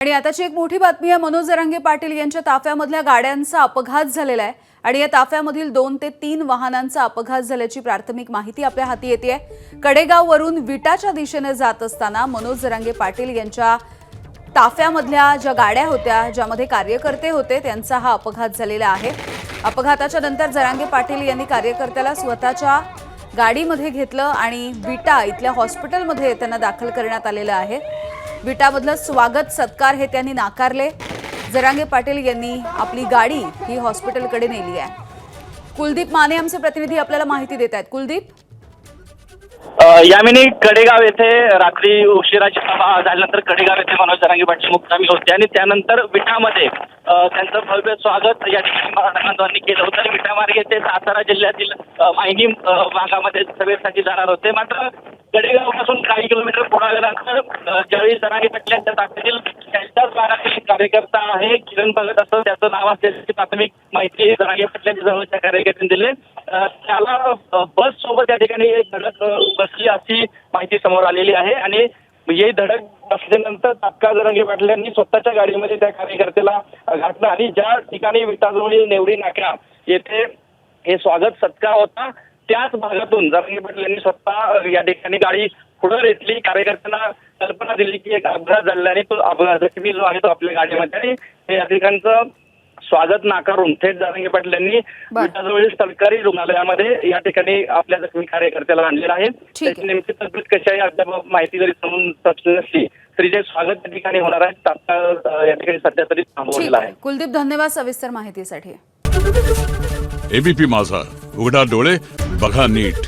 आणि आताची एक मोठी बातमी आहे। मनोज जरांगे पाटील यांच्या ताफ्यामधल्या गाड्यांचा अपघात झालेला आहे आणि या ताफ्यामधील 2 ते 3 वाहनांचा अपघात झाल्याची प्राथमिक माहिती आपल्या हाती येते आहे। कडेगाववरून विटाच्या दिशेने जात असताना मनोज जरांगे पाटील यांच्या ताफ्यामधल्या ज्या गाड्या होत्या, ज्यामध्ये कार्यकर्ते होते, त्यांचा हा अपघात झालेला आहे। अपघाताच्या नंतर जरांगे पाटील यांनी कार्यकर्त्याला स्वतःच्या गाडीमध्ये घेतलं आणि विटा इथल्या हॉस्पिटलमध्ये त्यांना दाखल करण्यात आलेलं आहे। विटामधलं स्वागत सत्कार हे त्यांनी नाकारले। जरांगे पाटील यांनी आपली गाडी ही हॉस्पिटलकडे नेली आहे। कुलदीप माने आमचे प्रतिनिधी आपल्याला माहिती देत आहेत। कुलदीप, यामिनी कडेगाव येथे रात्री उशिराची सभा झाल्यानंतर कडेगाव येथे मनोज जरांगे पाटील मुक्कामी होते आणि त्यानंतर विटामध्ये त्यांचं भव्य स्वागत या ठिकाणी मराठा बांधवांनी केलं होतं। विटामार्गे ते सातारा जिल्ह्यातील मायनी भागामध्ये सभेसाठी जाणार होते। मात्र कडेगावपासून काही किलोमीटर पुढे आल्यानंतर ज्यावेळी जरांगे पाटील यांच्या ताफ्यातील त्यांच्याच भागातील कार्यकर्ता आहे किरण भगत असं त्याचं नाव असल्याची प्राथमिक माहिती जरांगे पाटील यांच्या जवळच्या कार्यकर्त्यांनी दिली। त्याला बस सोबत या ठिकाणी एक धडक बसली अशी माहिती समोर आलेली आहे आणि ही धडक बसल्यानंतर तात्काळ जरांगे पाटील यांनी स्वतःच्या गाडीमध्ये त्या कार्यकर्त्याला घातलं आणि ज्या ठिकाणी विटाजवळील नेवरी नाका येथे हे स्वागत सत्कार होता त्याच भागातून जरांगे पाटील यांनी स्वतः या ठिकाणी गाडी पुढे रेटली। कार्यकर्त्यांना कल्पना दिली की एक अपघात झाल्याने तो अपघात जखमी जो आहे तो आपल्या गाडीमध्ये आणि हे या ठिकाणचं स्वागत नाकारून थेट जरांगे पाटील यांनी विटाजवळील सरकारी रुग्णालयामध्ये या ठिकाणी आपल्या जखमी कार्यकर्त्याला आणलेलं आहे। त्याची नेमकी तब्येत कशी आहे अद्याप माहिती जरी समजून नसली तरी जे स्वागत त्या ठिकाणी होणार आहे तात्काळ या ठिकाणी सध्या तरी थांबवलेलं आहे। कुलदीप, धन्यवाद सविस्तर माहितीसाठी। एबीपी माझा, उघडा डोळे बघा नीट।